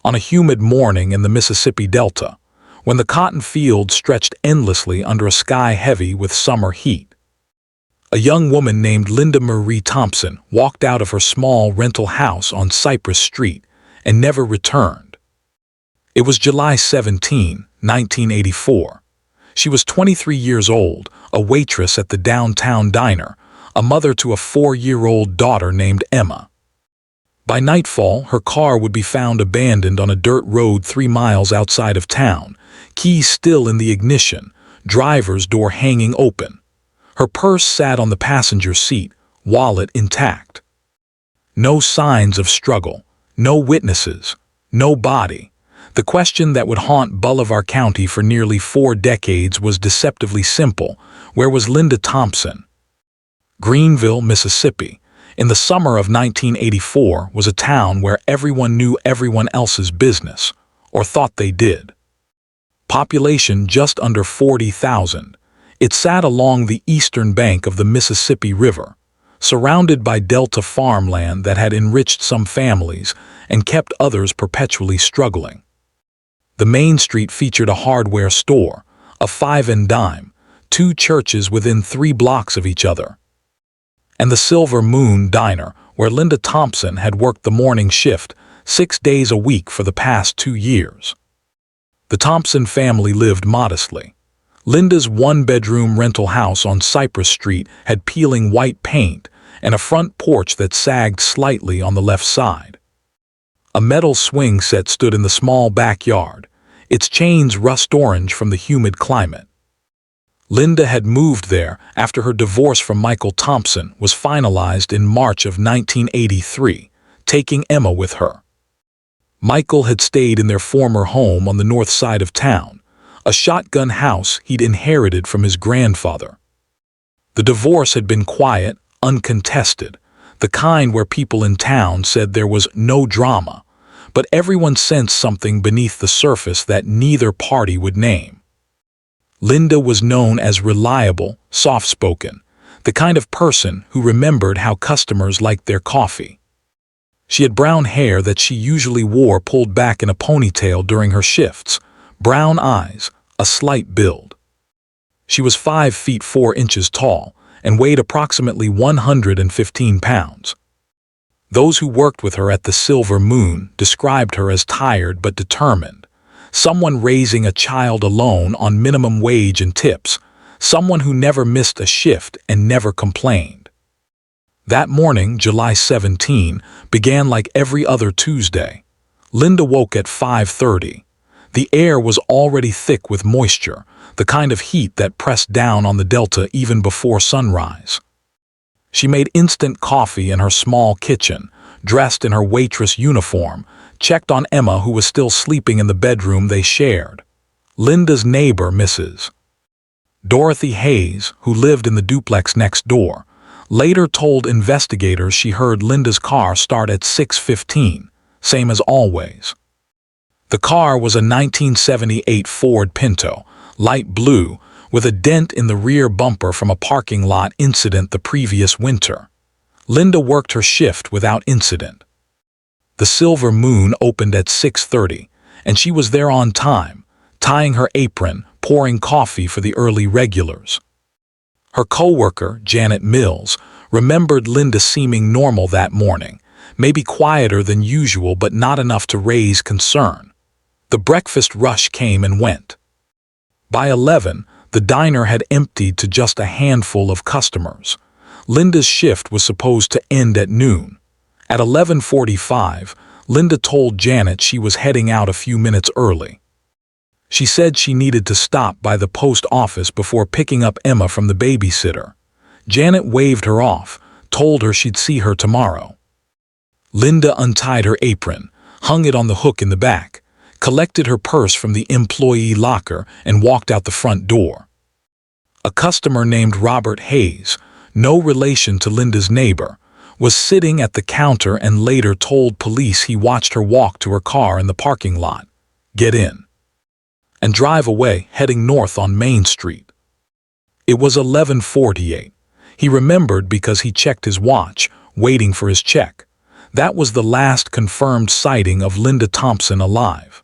on a humid morning in the Mississippi Delta, when the cotton fields stretched endlessly under a sky heavy with summer heat. A young woman named Linda Marie Thompson walked out of her small rental house on Cypress Street and never returned. It was July 17, 1984. She was 23 years old, a waitress at the downtown diner, a mother to a 4-year-old daughter named Emma. By nightfall, her car would be found abandoned on a dirt road 3 miles outside of town, keys still in the ignition, driver's door hanging open. Her purse sat on the passenger seat, wallet intact. No signs of struggle, no witnesses, no body. The question that would haunt Bolivar County for nearly 4 decades was deceptively simple. Where was Linda Thompson? Greenville, Mississippi, in the summer of 1984, was a town where everyone knew everyone else's business, or thought they did. Population just under 40,000. It sat along the eastern bank of the Mississippi River, surrounded by delta farmland that had enriched some families and kept others perpetually struggling. The main street featured a hardware store, a 5 and dime, 2 churches within 3 blocks of each other, and the Silver Moon Diner, where Linda Thompson had worked the morning shift 6 days a week for the past 2 years. The Thompson family lived modestly. Linda's 1-bedroom rental house on Cypress Street had peeling white paint and a front porch that sagged slightly on the left side. A metal swing set stood in the small backyard, its chains rust orange from the humid climate. Linda had moved there after her divorce from Michael Thompson was finalized in March of 1983, taking Emma with her. Michael had stayed in their former home on the north side of town, a shotgun house he'd inherited from his grandfather. The divorce had been quiet, uncontested, the kind where people in town said there was no drama, but everyone sensed something beneath the surface that neither party would name. Linda was known as reliable, soft-spoken, the kind of person who remembered how customers liked their coffee. She had brown hair that she usually wore pulled back in a ponytail during her shifts, brown eyes, a slight build. She was 5 feet 4 inches tall and weighed approximately 115 pounds. Those who worked with her at the Silver Moon described her as tired but determined, someone raising a child alone on minimum wage and tips, someone who never missed a shift and never complained. That morning, July 17, began like every other Tuesday. Linda woke at 5:30. The air was already thick with moisture, the kind of heat that pressed down on the delta even before sunrise. She made instant coffee in her small kitchen, dressed in her waitress uniform, checked on Emma, who was still sleeping in the bedroom they shared. Linda's neighbor, Mrs. Dorothy Hayes, who lived in the duplex next door, later told investigators she heard Linda's car start at 6:15, same as always. The car was a 1978 Ford Pinto, light blue, with a dent in the rear bumper from a parking lot incident the previous winter. Linda worked her shift without incident. The Silver Moon opened at 6:30, and she was there on time, tying her apron, pouring coffee for the early regulars. Her co-worker, Janet Mills, remembered Linda seeming normal that morning, maybe quieter than usual but not enough to raise concern. The breakfast rush came and went. By 11, the diner had emptied to just a handful of customers. Linda's shift was supposed to end at noon. At 11:45, Linda told Janet she was heading out a few minutes early. She said she needed to stop by the post office before picking up Emma from the babysitter. Janet waved her off, told her she'd see her tomorrow. Linda untied her apron, hung it on the hook in the back, collected her purse from the employee locker, and walked out the front door. A customer named Robert Hayes, no relation to Linda's neighbor, was sitting at the counter and later told police he watched her walk to her car in the parking lot, get in, and drive away, heading north on Main Street. It was 11:48. He remembered because he checked his watch, waiting for his check. That was the last confirmed sighting of Linda Thompson alive.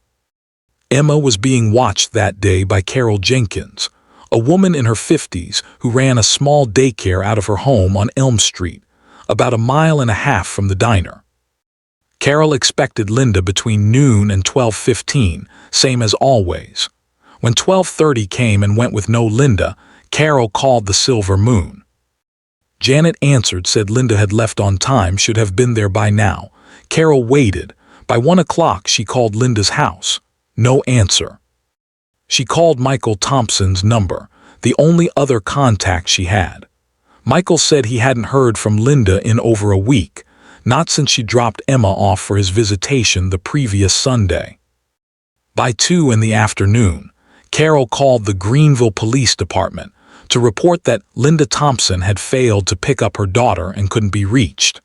Emma was being watched that day by Carol Jenkins, a woman in her 50s who ran a small daycare out of her home on Elm Street, about a mile and a half from the diner. Carol expected Linda between noon and 12:15, same as always. When 12:30 came and went with no Linda, Carol called the Silver Moon. Janet answered, said Linda had left on time, should have been there by now. Carol waited. By 1 o'clock she called Linda's house. No answer. She called Michael Thompson's number, the only other contact she had. Michael said he hadn't heard from Linda in over a week, not since she dropped Emma off for his visitation the previous Sunday. By 2 in the afternoon, Carol called the Greenville Police Department to report that Linda Thompson had failed to pick up her daughter and couldn't be reached.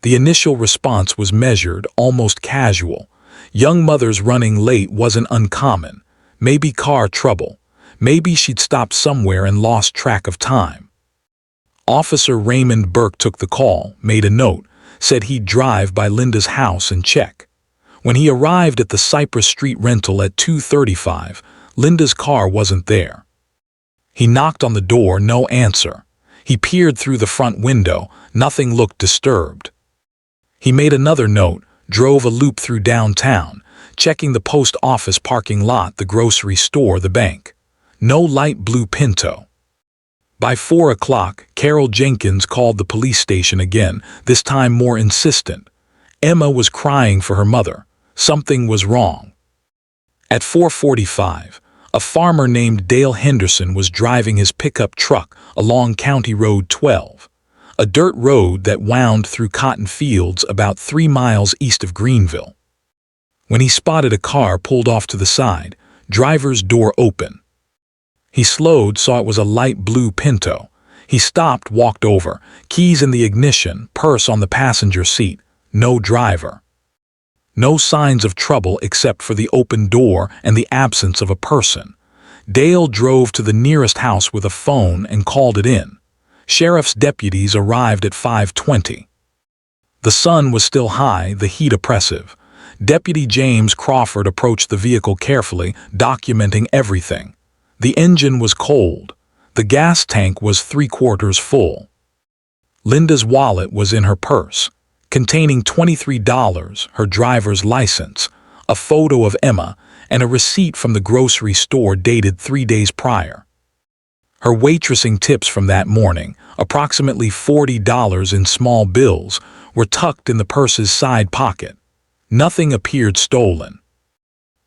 The initial response was measured, almost casual. Young mothers running late wasn't uncommon. Maybe car trouble. Maybe she'd stopped somewhere and lost track of time. Officer Raymond Burke took the call, made a note, said he'd drive by Linda's house and check. When he arrived at the Cypress Street rental at 2:35, Linda's car wasn't there. He knocked on the door, no answer. He peered through the front window, nothing looked disturbed. He made another note, drove a loop through downtown, checking the post office parking lot, the grocery store, the bank. No light blue Pinto. By 4 o'clock, Carol Jenkins called the police station again, this time more insistent. Emma was crying for her mother. Something was wrong. At 4:45, a farmer named Dale Henderson was driving his pickup truck along County Road 12, a dirt road that wound through cotton fields about 3 miles east of Greenville. When he spotted a car pulled off to the side, driver's door open. He slowed, saw it was a light blue Pinto. He stopped, walked over, keys in the ignition, purse on the passenger seat. No driver. No signs of trouble except for the open door and the absence of a person. Dale drove to the nearest house with a phone and called it in. Sheriff's deputies arrived at 5:20. The sun was still high, the heat oppressive. Deputy James Crawford approached the vehicle carefully, documenting everything. The engine was cold. The gas tank was 3/4 full. Linda's wallet was in her purse, containing $23, her driver's license, a photo of Emma, and a receipt from the grocery store dated 3 days prior. Her waitressing tips from that morning, approximately $40 in small bills, were tucked in the purse's side pocket. Nothing appeared stolen.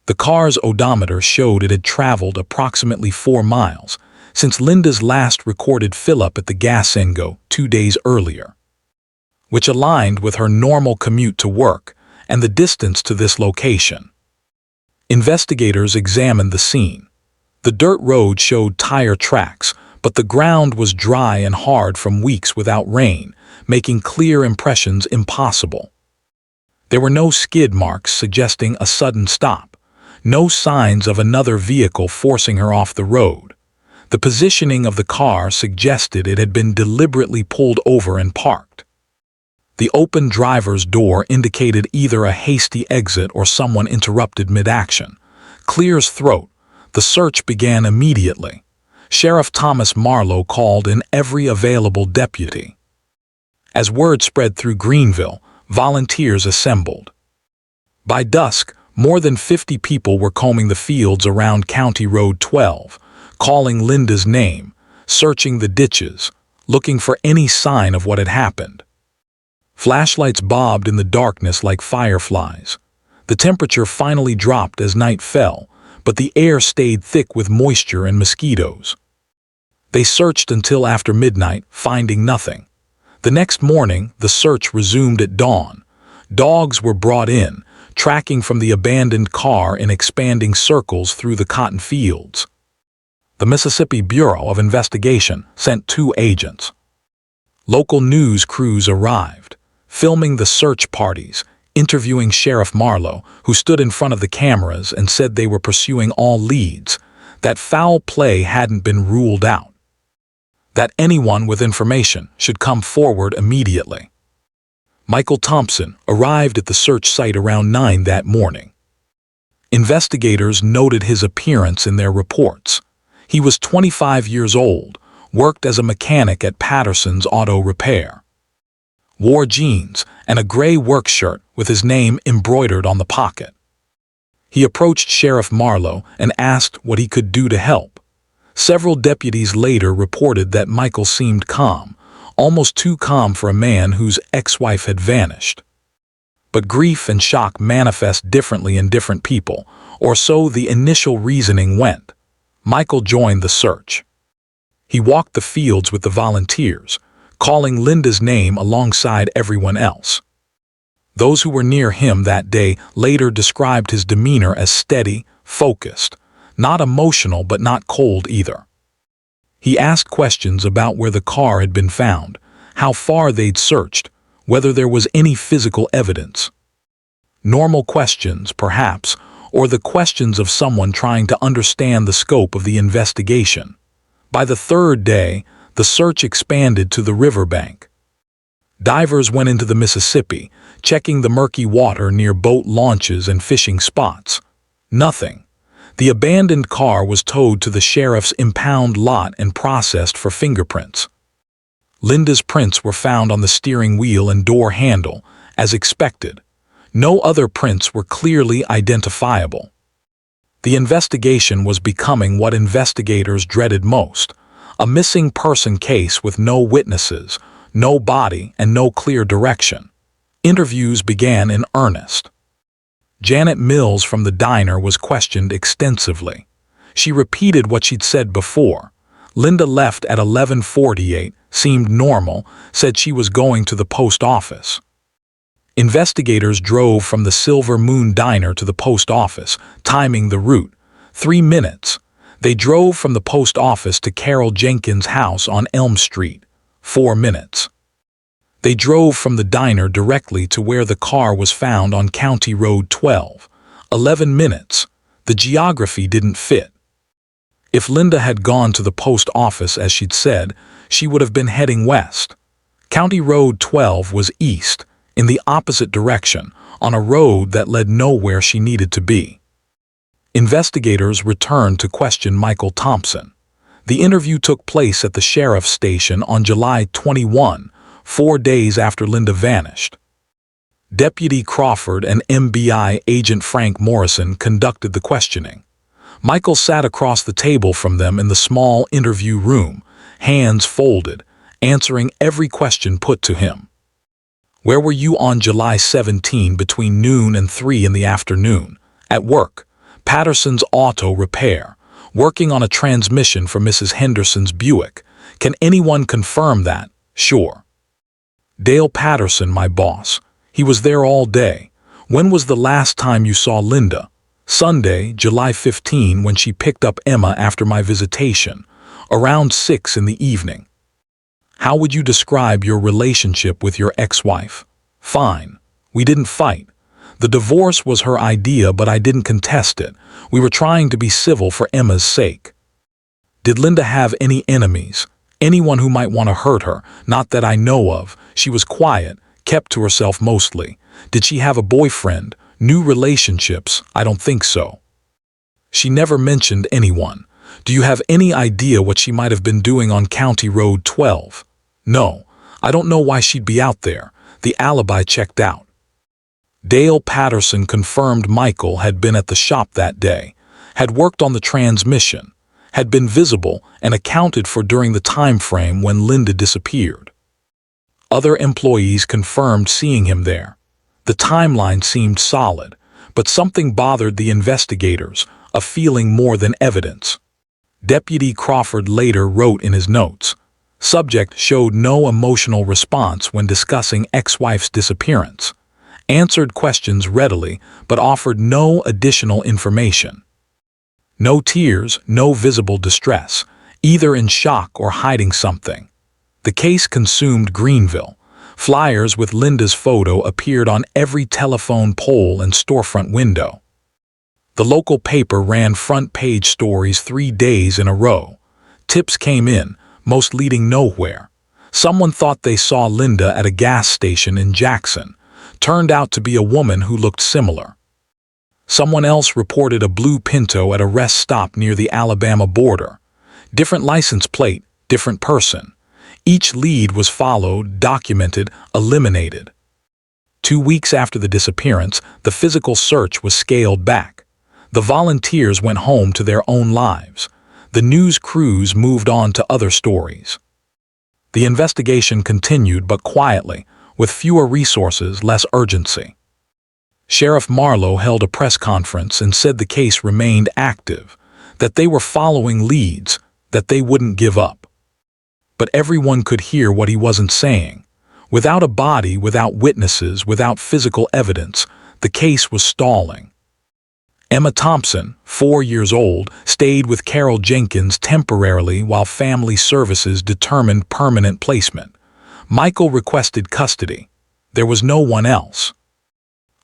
The car's odometer showed it had traveled approximately 4 miles since Linda's last recorded fill-up at the Gasengo 2 days earlier, which aligned with her normal commute to work and the distance to this location. Investigators examined the scene. The dirt road showed tire tracks, but the ground was dry and hard from weeks without rain, making clear impressions impossible. There were no skid marks suggesting a sudden stop. No signs of another vehicle forcing her off the road. The positioning of the car suggested it had been deliberately pulled over and parked. The open driver's door indicated either a hasty exit or someone interrupted mid-action. Clear as throat, the search began immediately. Sheriff Thomas Marlowe called in every available deputy. As word spread through Greenville, volunteers assembled. By dusk, more than 50 people were combing the fields around County Road 12, calling Linda's name, searching the ditches, looking for any sign of what had happened. Flashlights bobbed in the darkness like fireflies. The temperature finally dropped as night fell, but the air stayed thick with moisture and mosquitoes. They searched until after midnight, finding nothing. The next morning, the search resumed at dawn. Dogs were brought in, tracking from the abandoned car in expanding circles through the cotton fields. The Mississippi Bureau of Investigation sent 2 agents. Local news crews arrived, filming the search parties, interviewing Sheriff Marlowe, who stood in front of the cameras and said they were pursuing all leads, that foul play hadn't been ruled out, that anyone with information should come forward immediately. Michael Thompson, arrived at the search site around 9 that morning. Investigators noted his appearance in their reports. He was 25 years old, worked as a mechanic at Patterson's Auto Repair. Wore jeans and a gray work shirt with his name embroidered on the pocket. He approached Sheriff Marlowe and asked what he could do to help. Several deputies later reported that Michael seemed calm, almost too calm for a man whose ex-wife had vanished. But grief and shock manifest differently in different people, or so the initial reasoning went. Michael joined the search. He walked the fields with the volunteers, calling Linda's name alongside everyone else. Those who were near him that day later described his demeanor as steady, focused, not emotional but not cold either. He asked questions about where the car had been found, how far they'd searched, whether there was any physical evidence. Normal questions, perhaps, or the questions of someone trying to understand the scope of the investigation. By the third day, the search expanded to the riverbank. Divers went into the Mississippi, checking the murky water near boat launches and fishing spots. Nothing. The abandoned car was towed to the sheriff's impound lot and processed for fingerprints. Linda's prints were found on the steering wheel and door handle, as expected. No other prints were clearly identifiable. The investigation was becoming what investigators dreaded most, a missing person case with no witnesses, no body, and no clear direction. Interviews began in earnest. Janet Mills from the diner was questioned extensively. She repeated what she'd said before. Linda left at 11:48, seemed normal, said she was going to the post office. Investigators drove from the Silver Moon Diner to the post office, timing the route. 3 minutes. They drove from the post office to Carol Jenkins' house on Elm Street. 4 minutes. They drove from the diner directly to where the car was found on County Road 12. 11 minutes. The geography didn't fit. If Linda had gone to the post office as she'd said, she would have been heading west. County Road 12 was east, in the opposite direction, on a road that led nowhere she needed to be. Investigators returned to question Michael Thompson. The interview took place at the sheriff's station on July 21, 4 days after Linda vanished. Deputy Crawford and MBI agent Frank Morrison conducted the questioning. Michael sat across the table from them in the small interview room, hands folded, answering every question put to him. Where were you on July 17 between noon and 3 in the afternoon? At work, Patterson's Auto Repair, working on a transmission for Mrs. Henderson's Buick. Can anyone confirm that? Sure. Dale Patterson, my boss. He was there all day. When was the last time you saw Linda? Sunday, July 15, when she picked up Emma after my visitation, around 6 in the evening. How would you describe your relationship with your ex-wife? Fine. We didn't fight. The divorce was her idea, but I didn't contest it. We were trying to be civil for Emma's sake. Did Linda have any enemies? Anyone who might want to hurt her? Not that I know of. She was quiet, kept to herself mostly. Did she have a boyfriend? New relationships? I don't think so. She never mentioned anyone. Do you have any idea what she might have been doing on County Road 12? No, I don't know why she'd be out there. The alibi checked out. Dale Patterson confirmed Michael had been at the shop that day, had worked on the transmission, had been visible and accounted for during the time frame when Linda disappeared. Other employees confirmed seeing him there. The timeline seemed solid, but something bothered the investigators, a feeling more than evidence. Deputy Crawford later wrote in his notes, "Subject showed no emotional response when discussing ex-wife's disappearance. Answered questions readily, but offered no additional information. No tears, no visible distress, either in shock or hiding something." The case consumed Greenville. Flyers with Linda's photo appeared on every telephone pole and storefront window. The local paper ran front-page stories 3 days in a row. Tips came in, most leading nowhere. Someone thought they saw Linda at a gas station in Jackson. Turned out to be a woman who looked similar. Someone else reported a blue Pinto at a rest stop near the Alabama border. Different license plate, different person. Each lead was followed, documented, eliminated. 2 weeks after the disappearance, the physical search was scaled back. The volunteers went home to their own lives. The news crews moved on to other stories. The investigation continued, but quietly, with fewer resources, less urgency. Sheriff Marlowe held a press conference and said the case remained active, that they were following leads, that they wouldn't give up. But everyone could hear what he wasn't saying. Without a body, without witnesses, without physical evidence, the case was stalling. Emma Thompson, 4 years old, stayed with Carol Jenkins temporarily while family services determined permanent placement. Michael requested custody. There was no one else.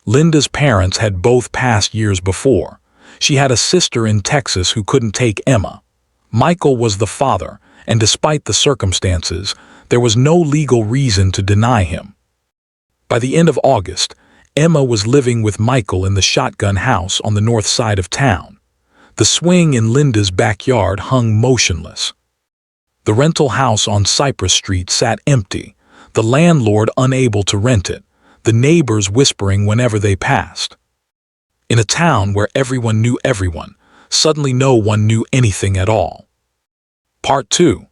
Linda's parents had both passed years before. She had a sister in Texas who couldn't take Emma. Michael was the father, and despite the circumstances, there was no legal reason to deny him. By the end of August, Emma was living with Michael in the shotgun house on the north side of town. The swing in Linda's backyard hung motionless. The rental house on Cypress Street sat empty, the landlord unable to rent it, the neighbors whispering whenever they passed. In a town where everyone knew everyone, suddenly no one knew anything at all. Part 2.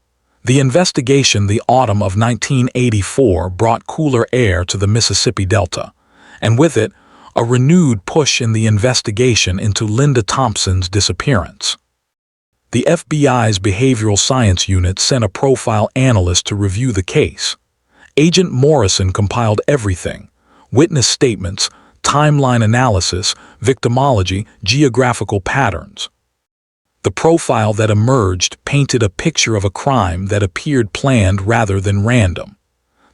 The investigation. The autumn of 1984 brought cooler air to the Mississippi Delta, and with it, a renewed push in the investigation into Linda Thompson's disappearance. The FBI's Behavioral Science Unit sent a profile analyst to review the case. Agent Morrison compiled everything: witness statements, timeline analysis, victimology, geographical patterns. The profile that emerged painted a picture of a crime that appeared planned rather than random.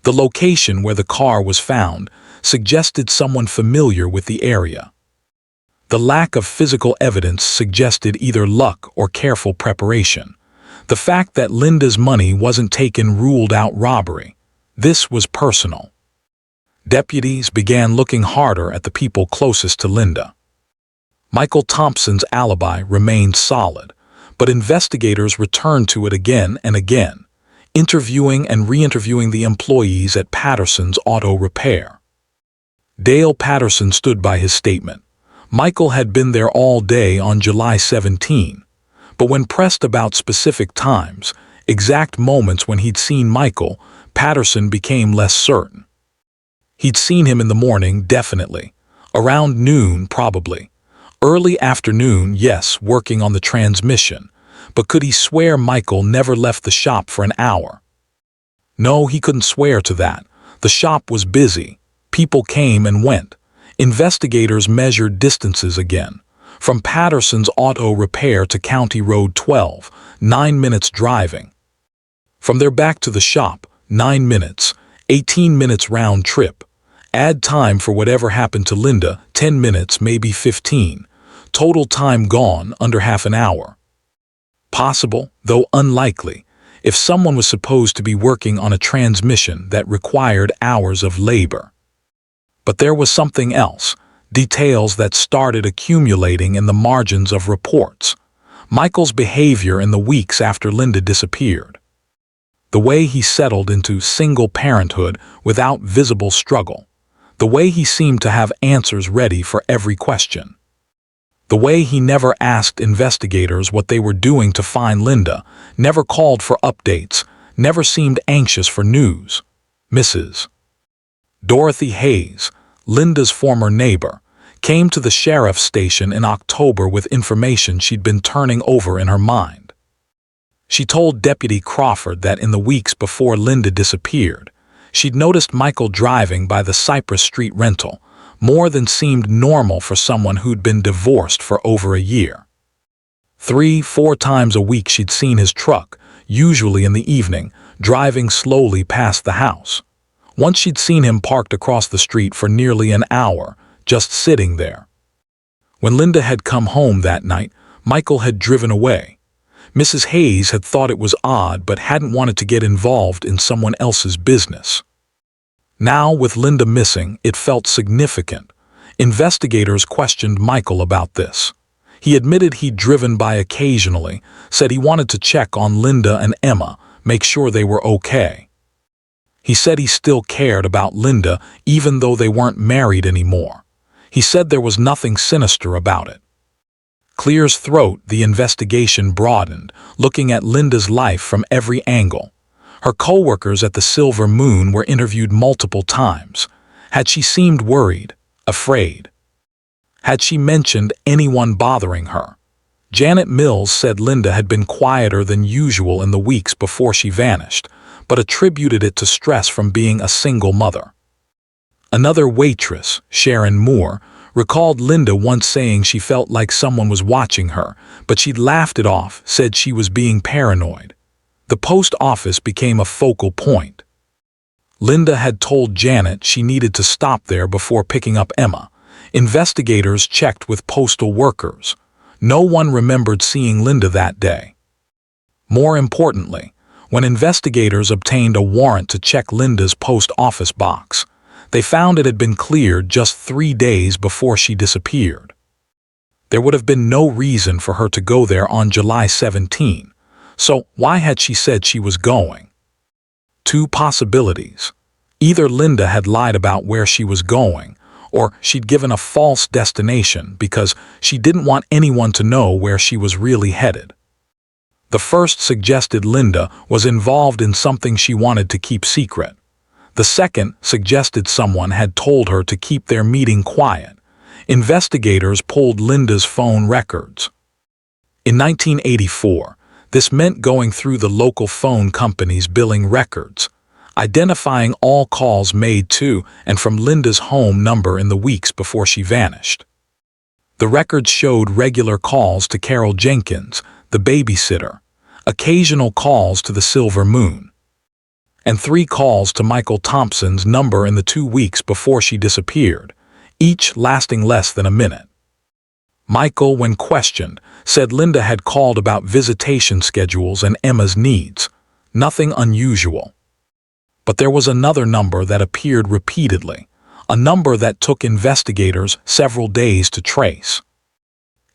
The location where the car was found suggested someone familiar with the area. The lack of physical evidence suggested either luck or careful preparation. The fact that Linda's money wasn't taken ruled out robbery. This was personal. Deputies began looking harder at the people closest to Linda. Michael Thompson's alibi remained solid, but investigators returned to it again and again, interviewing and re-interviewing the employees at Patterson's Auto Repair. Dale Patterson stood by his statement. Michael had been there all day on July 17, but when pressed about specific times, exact moments when he'd seen Michael, Patterson became less certain. He'd seen him in the morning, definitely. Around noon, probably. Early afternoon, yes, working on the transmission. But could he swear Michael never left the shop for an hour? No, he couldn't swear to that. The shop was busy. People came and went. Investigators measured distances again. From Patterson's Auto Repair to County Road 12, 9 minutes driving. From their back to the shop, 9 minutes, 18 minutes round trip. Add time for whatever happened to Linda, 10 minutes, maybe 15. Total time gone, under half an hour. Possible, though unlikely, if someone was supposed to be working on a transmission that required hours of labor. But there was something else, details that started accumulating in the margins of reports. Michael's behavior in the weeks after Linda disappeared. The way he settled into single parenthood without visible struggle. The way he seemed to have answers ready for every question. The way he never asked investigators what they were doing to find Linda, never called for updates, never seemed anxious for news. Mrs. Dorothy Hayes, Linda's former neighbor, came to the sheriff's station in October with information she'd been turning over in her mind. She told Deputy Crawford that in the weeks before Linda disappeared, she'd noticed Michael driving by the Cypress Street rental, more than seemed normal for someone who'd been divorced for over a year. 3-4 times a week she'd seen his truck, usually in the evening, driving slowly past the house. Once she'd seen him parked across the street for nearly an hour, just sitting there. When Linda had come home that night, Michael had driven away. Mrs. Hayes had thought it was odd but hadn't wanted to get involved in someone else's business. Now, with Linda missing, it felt significant. Investigators questioned Michael about this. He admitted he'd driven by occasionally, said he wanted to check on Linda and Emma, make sure they were okay. He said he still cared about Linda even though they weren't married anymore. He said there was nothing sinister about it. Clear's throat, the investigation broadened, looking at Linda's life from every angle. Her co-workers at the Silver Moon were interviewed multiple times. Had she seemed worried, afraid? Had she mentioned anyone bothering her? Janet Mills said Linda had been quieter than usual in the weeks before she vanished, but attributed it to stress from being a single mother. Another waitress, Sharon Moore, recalled Linda once saying she felt like someone was watching her, but she'd laughed it off, said she was being paranoid. The post office became a focal point. Linda had told Janet she needed to stop there before picking up Emma. Investigators checked with postal workers. No one remembered seeing Linda that day. More importantly, when investigators obtained a warrant to check Linda's post office box, they found it had been cleared just 3 days before she disappeared. There would have been no reason for her to go there on July 17, so why had she said she was going? Two possibilities. Either Linda had lied about where she was going, or she'd given a false destination because she didn't want anyone to know where she was really headed. The first suggested Linda was involved in something she wanted to keep secret. The second suggested someone had told her to keep their meeting quiet. Investigators pulled Linda's phone records. In 1984, this meant going through the local phone company's billing records, identifying all calls made to and from Linda's home number in the weeks before she vanished. The records showed regular calls to Carol Jenkins, the babysitter, occasional calls to the Silver Moon, and 3 calls to Michael Thompson's number in the 2 weeks before she disappeared, each lasting less than a minute. Michael, when questioned, said Linda had called about visitation schedules and Emma's needs. Nothing unusual. But there was another number that appeared repeatedly, a number that took investigators several days to trace.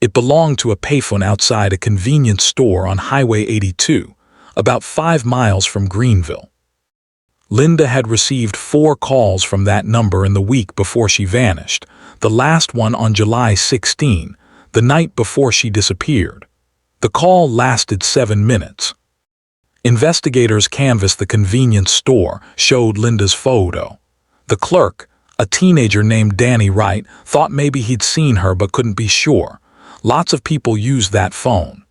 It belonged to a payphone outside a convenience store on Highway 82, about 5 miles from Greenville. Linda had received 4 calls from that number in the week before she vanished, the last one on July 16, the night before she disappeared. The call lasted 7 minutes. Investigators canvassed the convenience store, showed Linda's photo. The clerk, a teenager named Danny Wright, thought maybe he'd seen her but couldn't be sure. Lots of people used that phone.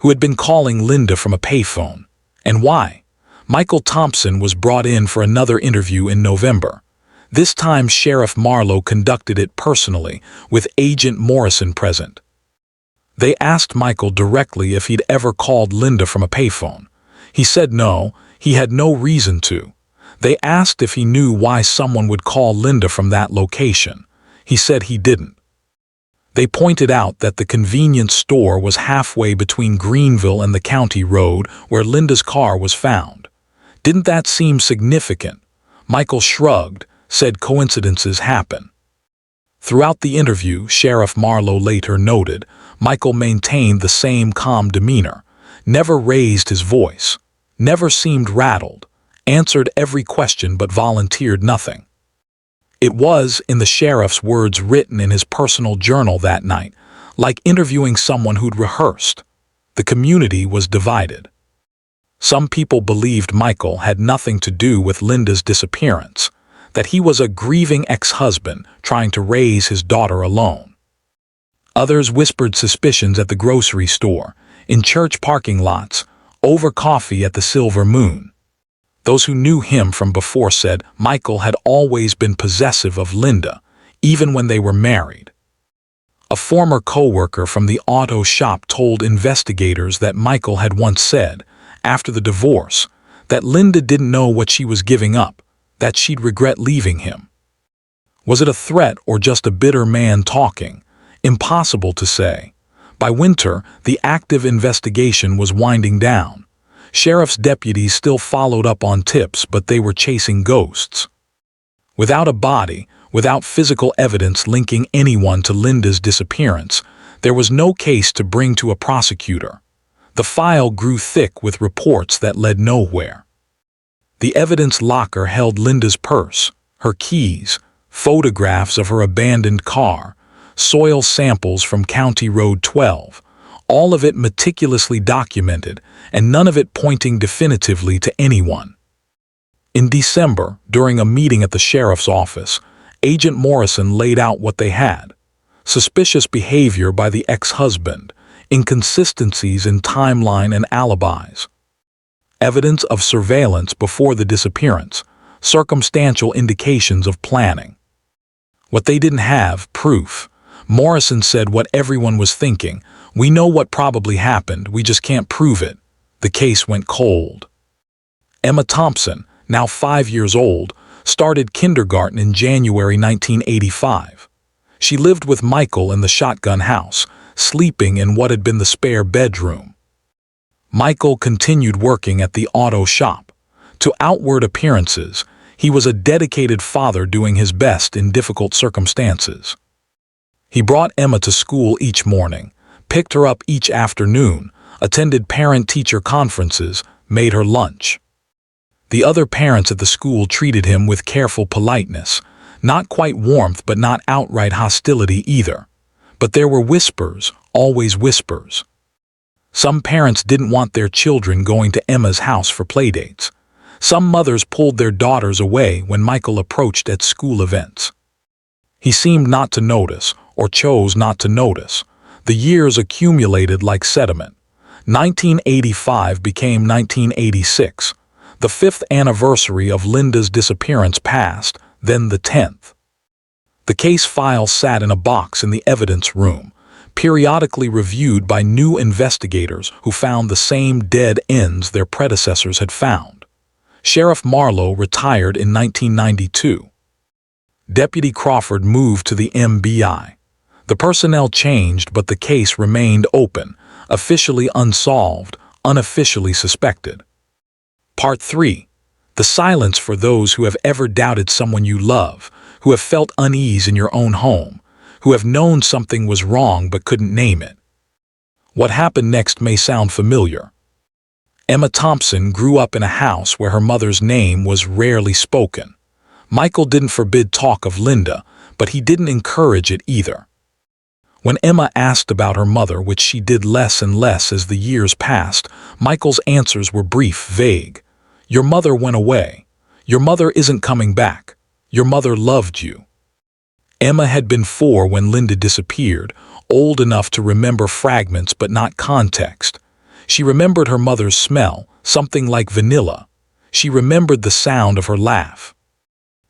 Who had been calling Linda from a payphone? And why? Michael Thompson was brought in for another interview in November. This time Sheriff Marlowe conducted it personally, with Agent Morrison present. They asked Michael directly if he'd ever called Linda from a payphone. He said no, he had no reason to. They asked if he knew why someone would call Linda from that location. He said he didn't. They pointed out that the convenience store was halfway between Greenville and the county road where Linda's car was found. Didn't that seem significant? Michael shrugged, said coincidences happen. Throughout the interview, Sheriff Marlowe later noted, Michael maintained the same calm demeanor, never raised his voice, never seemed rattled, answered every question but volunteered nothing. It was, in the sheriff's words written in his personal journal that night, like interviewing someone who'd rehearsed. The community was divided. Some people believed Michael had nothing to do with Linda's disappearance, that he was a grieving ex-husband trying to raise his daughter alone. Others whispered suspicions at the grocery store, in church parking lots, over coffee at the Silver Moon. Those who knew him from before said Michael had always been possessive of Linda, even when they were married. A former co-worker from the auto shop told investigators that Michael had once said, after the divorce, that Linda didn't know what she was giving up, that she'd regret leaving him. Was it a threat or just a bitter man talking? Impossible to say. By winter, the active investigation was winding down. Sheriff's deputies still followed up on tips, but they were chasing ghosts. Without a body, without physical evidence linking anyone to Linda's disappearance, there was no case to bring to a prosecutor. The file grew thick with reports that led nowhere. The evidence locker held Linda's purse, her keys, photographs of her abandoned car, soil samples from County Road 12, all of it meticulously documented, and none of it pointing definitively to anyone. In December, during a meeting at the sheriff's office, Agent Morrison laid out what they had: suspicious behavior by the ex-husband, inconsistencies in timeline and alibis, evidence of surveillance before the disappearance, circumstantial indications of planning. What they didn't have, proof. Morrison said what everyone was thinking: we know what probably happened, we just can't prove it. The case went cold. Emma Thompson, now 5 years old, started kindergarten in January 1985. She lived with Michael in the shotgun house, sleeping in what had been the spare bedroom. Michael continued working at the auto shop. To outward appearances, he was a dedicated father doing his best in difficult circumstances. He brought Emma to school each morning, picked her up each afternoon, attended parent-teacher conferences, made her lunch. The other parents at the school treated him with careful politeness, not quite warmth but not outright hostility either. But there were whispers, always whispers. Some parents didn't want their children going to Emma's house for playdates. Some mothers pulled their daughters away when Michael approached at school events. He seemed not to notice, or chose not to notice. The years accumulated like sediment. 1985 became 1986. The 5th anniversary of Linda's disappearance passed, then the 10th. The case file sat in a box in the evidence room, periodically reviewed by new investigators who found the same dead ends their predecessors had found. Sheriff Marlowe retired in 1992. Deputy Crawford moved to the MBI. The personnel changed, but the case remained open, officially unsolved, unofficially suspected. Part 3. The silence for those who have ever doubted someone you love, who have felt unease in your own home, who have known something was wrong but couldn't name it. What happened next may sound familiar. Emma Thompson grew up in a house where her mother's name was rarely spoken. Michael didn't forbid talk of Linda, but he didn't encourage it either. When Emma asked about her mother, which she did less and less as the years passed, Michael's answers were brief, vague. Your mother went away. Your mother isn't coming back. Your mother loved you. Emma had been 4 when Linda disappeared, old enough to remember fragments but not context. She remembered her mother's smell, something like vanilla. She remembered the sound of her laugh.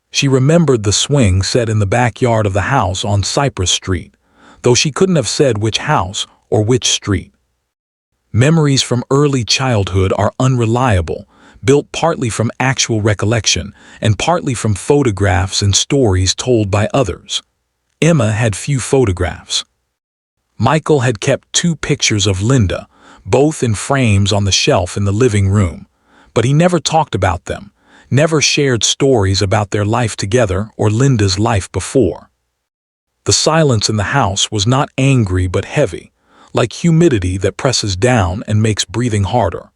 She remembered the swing set in the backyard of the house on Cypress Street, though she couldn't have said which house or which street. Memories from early childhood are unreliable, built partly from actual recollection and partly from photographs and stories told by others. Emma had few photographs. Michael had kept 2 pictures of Linda, both in frames on the shelf in the living room, but he never talked about them, never shared stories about their life together or Linda's life before. The silence in the house was not angry but heavy, like humidity that presses down and makes breathing harder.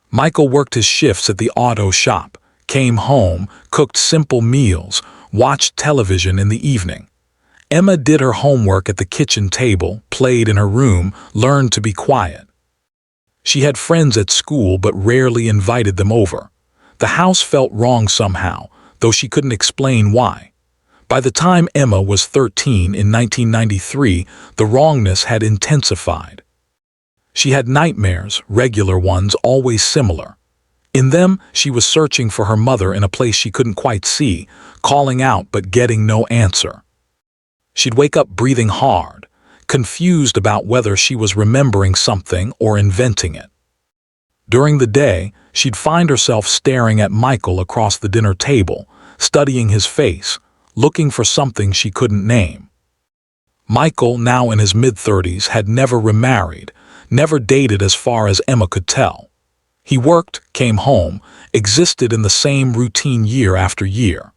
Michael worked his shifts at the auto shop, came home, cooked simple meals, watched television in the evening. Emma did her homework at the kitchen table, played in her room, learned to be quiet. She had friends at school but rarely invited them over. The house felt wrong somehow, though she couldn't explain why. By the time Emma was 13 in 1993, the wrongness had intensified. She had nightmares, regular ones, always similar. In them, she was searching for her mother in a place she couldn't quite see, calling out but getting no answer. She'd wake up breathing hard, confused about whether she was remembering something or inventing it. During the day, she'd find herself staring at Michael across the dinner table, studying his face, looking for something she couldn't name. Michael, now in his mid-30s, had never remarried, never dated as far as Emma could tell. He worked, came home, existed in the same routine year after year.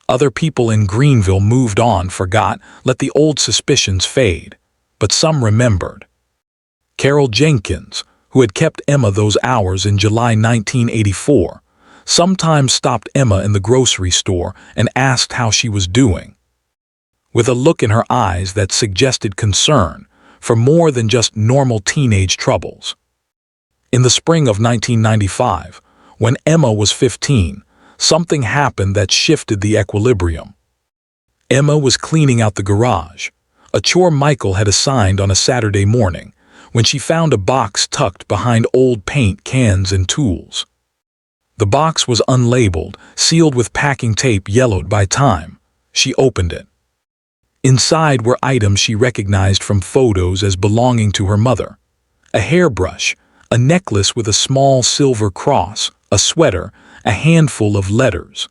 Other people in Greenville moved on, forgot, let the old suspicions fade. But some remembered. Carol Jenkins, who had kept Emma those hours in July 1984, sometimes stopped Emma in the grocery store and asked how she was doing, with a look in her eyes that suggested concern for more than just normal teenage troubles. In the spring of 1995, when Emma was 15, something happened that shifted the equilibrium. Emma was cleaning out the garage, a chore Michael had assigned on a Saturday morning, when she found a box tucked behind old paint cans and tools. The box was unlabeled, sealed with packing tape yellowed by time. She opened it. Inside were items she recognized from photos as belonging to her mother: a hairbrush, a necklace with a small silver cross, a sweater, a handful of letters.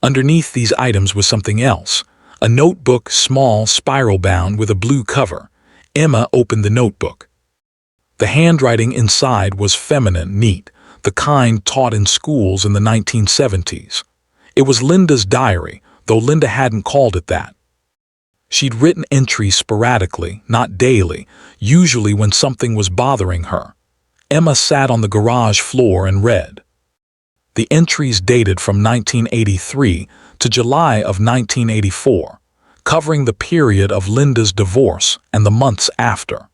Underneath these items was something else, a notebook, small, spiral-bound with a blue cover. Emma opened the notebook. The handwriting inside was feminine, neat, the kind taught in schools in the 1970s. It was Linda's diary, though Linda hadn't called it that. She'd written entries sporadically, not daily, usually when something was bothering her. Emma sat on the garage floor and read. The entries dated from 1983 to July of 1984, covering the period of Linda's divorce and the months after.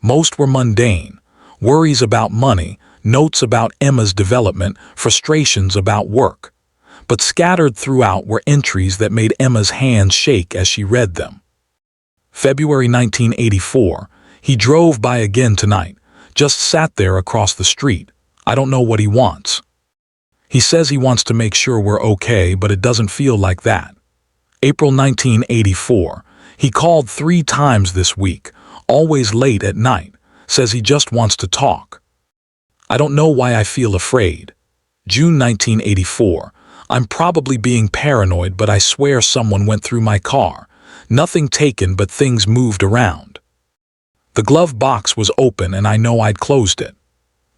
Most were mundane: worries about money, notes about Emma's development, frustrations about work. But scattered throughout were entries that made Emma's hands shake as she read them. February 1984, he drove by again tonight, just sat there across the street. I don't know what he wants. He says he wants to make sure we're okay, but it doesn't feel like that. April 1984, he called 3 times this week, always late at night, says he just wants to talk. I don't know why I feel afraid. June 1984, I'm probably being paranoid, but I swear someone went through my car. Nothing taken, but things moved around. The glove box was open and I know I'd closed it.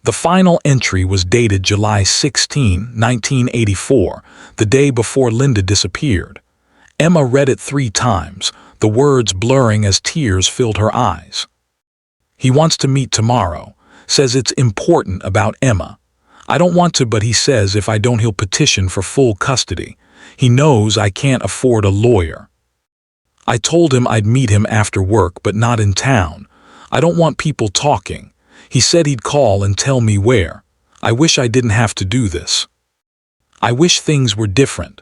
The final entry was dated July 16, 1984, the day before Linda disappeared. Emma read it 3 times, the words blurring as tears filled her eyes. He wants to meet tomorrow, says it's important about Emma. I don't want to, but he says if I don't he'll petition for full custody. He knows I can't afford a lawyer. I told him I'd meet him after work, but not in town. I don't want people talking. He said he'd call and tell me where. I wish I didn't have to do this. I wish things were different.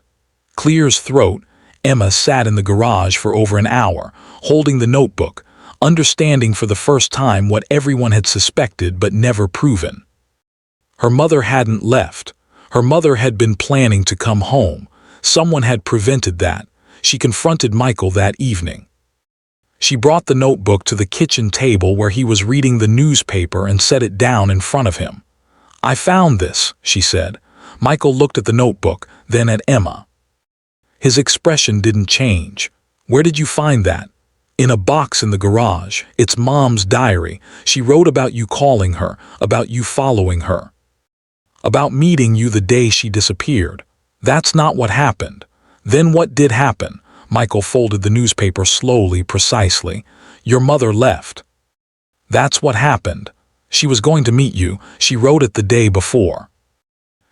Clear's throat, Emma sat in the garage for over an hour, holding the notebook, understanding for the first time what everyone had suspected but never proven. Her mother hadn't left. Her mother had been planning to come home. Someone had prevented that. She confronted Michael that evening. She brought the notebook to the kitchen table where he was reading the newspaper and set it down in front of him. I found this, she said. Michael looked at the notebook, then at Emma. His expression didn't change. Where did you find that? In a box in the garage. It's Mom's diary. She wrote about you calling her, about you following her, about meeting you the day she disappeared. That's not what happened. Then what did happen? Michael folded the newspaper slowly, precisely. Your mother left. That's what happened. She was going to meet you. She wrote it the day before.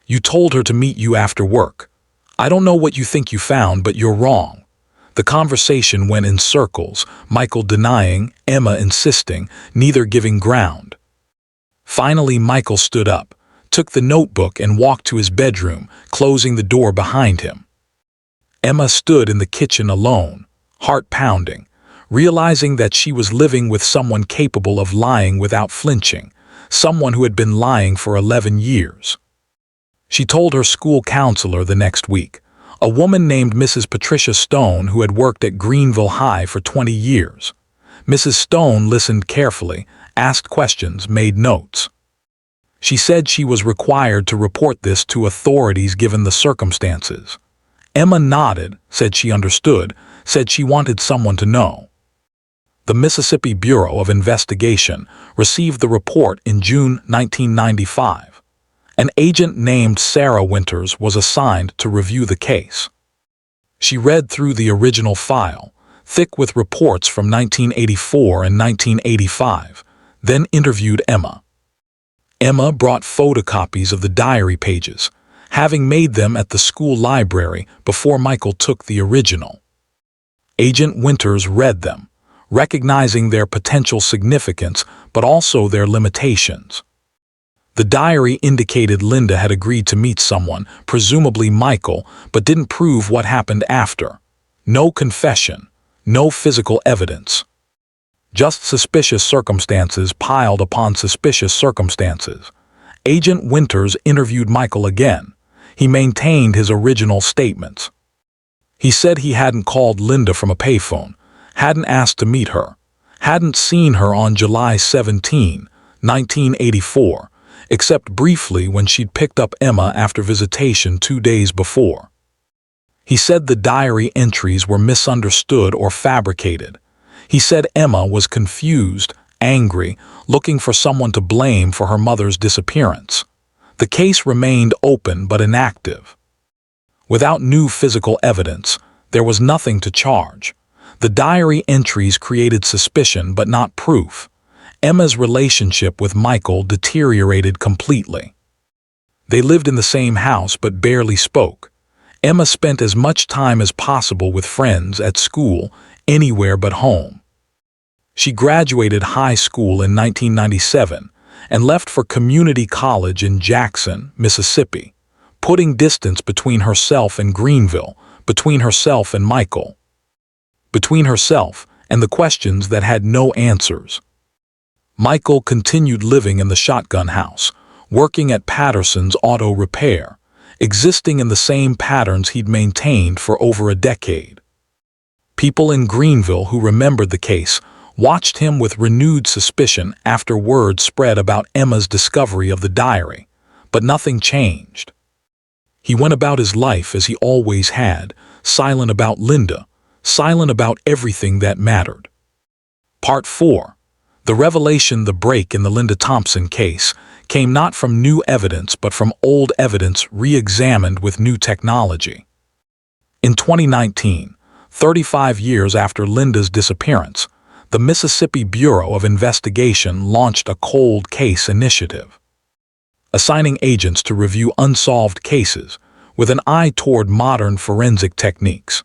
You told her to meet you after work. I don't know what you think you found, but you're wrong. The conversation went in circles, Michael denying, Emma insisting, neither giving ground. Finally, Michael stood up, took the notebook and walked to his bedroom, closing the door behind him. Emma stood in the kitchen alone, heart pounding, realizing that she was living with someone capable of lying without flinching, someone who had been lying for 11 years. She told her school counselor the next week, a woman named Mrs. Patricia Stone who had worked at Greenville High for 20 years. Mrs. Stone listened carefully, asked questions, made notes. She said she was required to report this to authorities given the circumstances. Emma nodded, said she understood, said she wanted someone to know. The Mississippi Bureau of Investigation received the report in June 1995. An agent named Sarah Winters was assigned to review the case. She read through the original file, thick with reports from 1984 and 1985, then interviewed Emma. Emma brought photocopies of the diary pages, having made them at the school library before Michael took the original. Agent Winters read them, recognizing their potential significance but also their limitations. The diary indicated Linda had agreed to meet someone, presumably Michael, but didn't prove what happened after. No confession, no physical evidence. Just suspicious circumstances piled upon suspicious circumstances. Agent Winters interviewed Michael again. He maintained his original statements. He said he hadn't called Linda from a payphone, hadn't asked to meet her, hadn't seen her on July 17, 1984, except briefly when she'd picked up Emma after visitation 2 days before. He said the diary entries were misunderstood or fabricated. He said Emma was confused, angry, looking for someone to blame for her mother's disappearance. The case remained open but inactive. Without new physical evidence, there was nothing to charge. The diary entries created suspicion but not proof. Emma's relationship with Michael deteriorated completely. They lived in the same house but barely spoke. Emma spent as much time as possible with friends, at school, anywhere but home. She graduated high school in 1997 and left for community college in Jackson, Mississippi, putting distance between herself and Greenville, between herself and Michael, between herself and the questions that had no answers. Michael continued living in the shotgun house, working at Patterson's Auto Repair, existing in the same patterns he'd maintained for over a decade. People in Greenville who remembered the case watched him with renewed suspicion after word spread about Emma's discovery of the diary, but nothing changed. He went about his life as he always had, silent about Linda, silent about everything that mattered. Part 4. The revelation. The break in the Linda Thompson case came not from new evidence but from old evidence re-examined with new technology. In 2019, 35 years after Linda's disappearance, the Mississippi Bureau of Investigation launched a cold case initiative, assigning agents to review unsolved cases with an eye toward modern forensic techniques.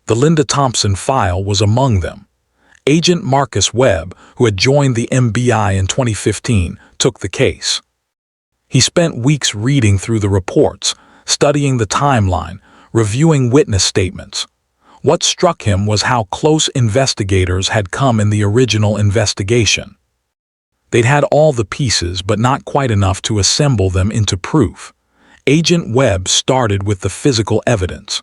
The Linda Thompson file was among them. Agent Marcus Webb, who had joined the MBI in 2015, took the case. He spent weeks reading through the reports, studying the timeline, reviewing witness statements. What struck him was how close investigators had come in the original investigation. They'd had all the pieces but not quite enough to assemble them into proof. Agent Webb started with the physical evidence.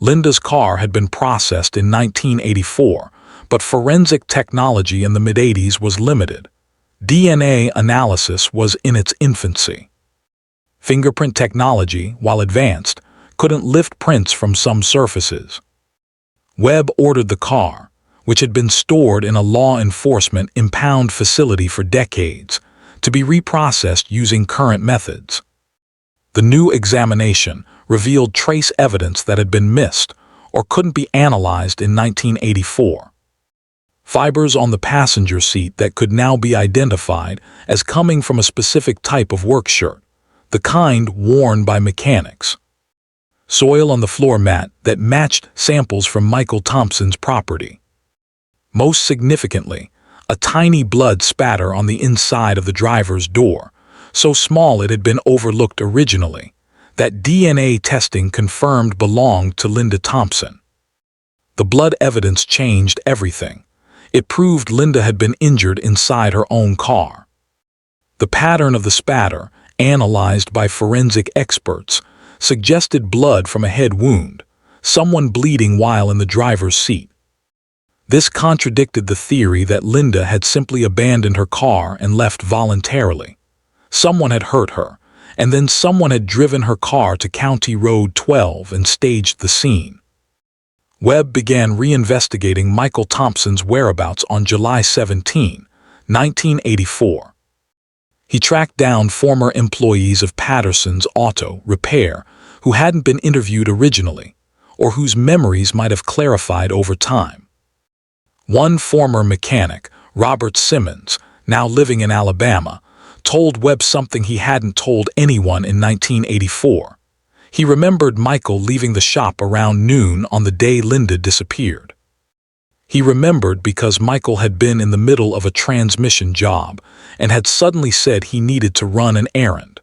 Linda's car had been processed in 1984, but forensic technology in the mid-80s was limited. DNA analysis was in its infancy. Fingerprint technology, while advanced, couldn't lift prints from some surfaces. Webb ordered the car, which had been stored in a law enforcement impound facility for decades, to be reprocessed using current methods. The new examination revealed trace evidence that had been missed or couldn't be analyzed in 1984. Fibers on the passenger seat that could now be identified as coming from a specific type of work shirt, the kind worn by mechanics. Soil on the floor mat that matched samples from Michael Thompson's property. Most significantly, a tiny blood spatter on the inside of the driver's door, so small it had been overlooked originally, that DNA testing confirmed belonged to Linda Thompson. The blood evidence changed everything. It proved Linda had been injured inside her own car. The pattern of the spatter, analyzed by forensic experts, suggested blood from a head wound, someone bleeding while in the driver's seat. This contradicted the theory that Linda had simply abandoned her car and left voluntarily. Someone had hurt her, and then someone had driven her car to County Road 12 and staged the scene. Webb began reinvestigating Michael Thompson's whereabouts on July 17, 1984. He tracked down former employees of Patterson's Auto Repair who hadn't been interviewed originally, or whose memories might have clarified over time. One former mechanic, Robert Simmons, now living in Alabama, told Webb something he hadn't told anyone in 1984. He remembered Michael leaving the shop around noon on the day Linda disappeared. He remembered because Michael had been in the middle of a transmission job and had suddenly said he needed to run an errand.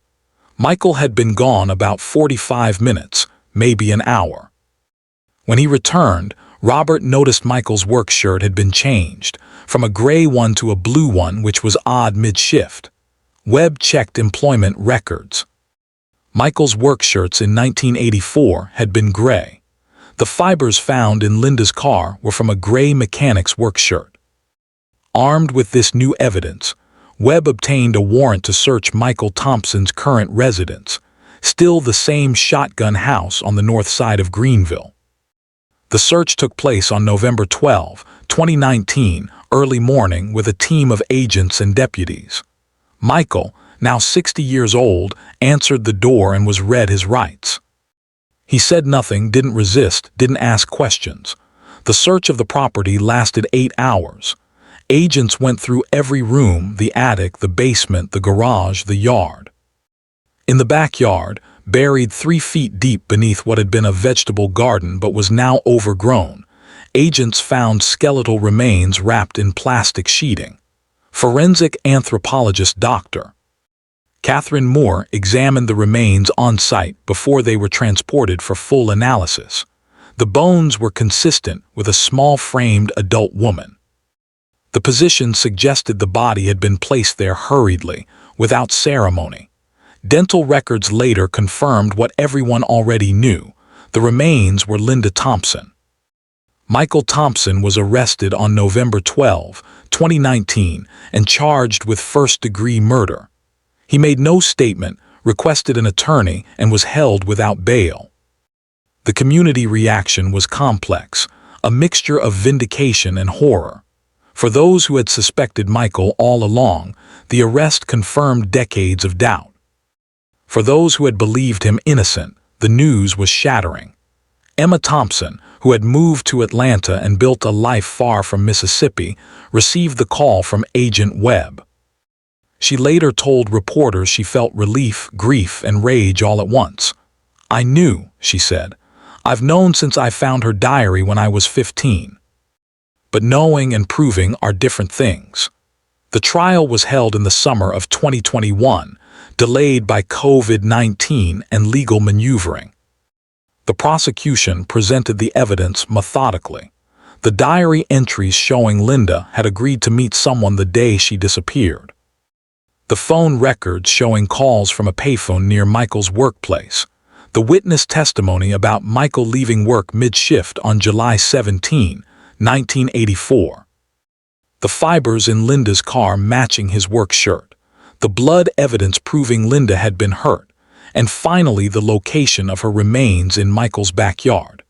Michael had been gone about 45 minutes, maybe an hour. When he returned, Robert noticed Michael's work shirt had been changed, from a gray one to a blue one, which was odd mid-shift. Webb checked employment records. Michael's work shirts in 1984 had been gray. The fibers found in Linda's car were from a gray mechanic's work shirt. Armed with this new evidence, Webb obtained a warrant to search Michael Thompson's current residence, still the same shotgun house on the north side of Greenville. The search took place on November 12, 2019, early morning with a team of agents and deputies. Michael, now 60 years old, answered the door and was read his rights. He said nothing, didn't resist, didn't ask questions. The search of the property lasted 8 hours. Agents went through every room, the attic, the basement, the garage, the yard. In the backyard, buried 3 feet deep beneath what had been a vegetable garden but was now overgrown, agents found skeletal remains wrapped in plastic sheeting. Forensic anthropologist Dr. Catherine Moore examined the remains on site before they were transported for full analysis. The bones were consistent with a small-framed adult woman. The position suggested the body had been placed there hurriedly, without ceremony. Dental records later confirmed what everyone already knew. The remains were Linda Thompson. Michael Thompson was arrested on November 12, 2019, and charged with first-degree murder. He made no statement, requested an attorney, and was held without bail. The community reaction was complex, a mixture of vindication and horror. For those who had suspected Michael all along, the arrest confirmed decades of doubt. For those who had believed him innocent, the news was shattering. Emma Thompson, who had moved to Atlanta and built a life far from Mississippi, received the call from Agent Webb. She later told reporters she felt relief, grief, and rage all at once. "I knew," she said. "I've known since I found her diary when I was 15. But knowing and proving are different things." The trial was held in the summer of 2021, delayed by COVID-19 and legal maneuvering. The prosecution presented the evidence methodically. The diary entries showing Linda had agreed to meet someone the day she disappeared. The phone records showing calls from a payphone near Michael's workplace. The witness testimony about Michael leaving work mid-shift on July 17, 1984. The fibers in Linda's car matching his work shirt. The blood evidence proving Linda had been hurt. And finally, the location of her remains in Michael's backyard.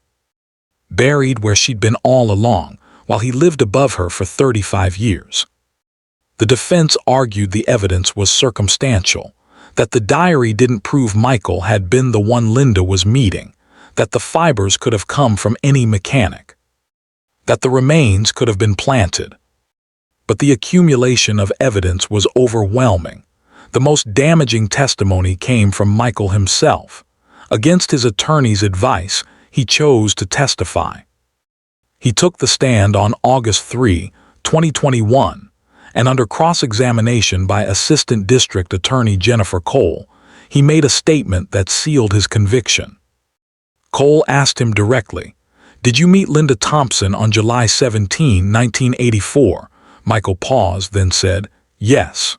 Buried where she'd been all along, while he lived above her for 35 years. The defense argued the evidence was circumstantial, that the diary didn't prove Michael had been the one Linda was meeting, that the fibers could have come from any mechanic, that the remains could have been planted. But the accumulation of evidence was overwhelming. The most damaging testimony came from Michael himself. Against his attorney's advice, he chose to testify. He took the stand on August 3, 2021, and under cross-examination by Assistant District Attorney Jennifer Cole, he made a statement that sealed his conviction. Cole asked him directly, "Did you meet Linda Thompson on July 17, 1984? Michael paused, then said, "Yes."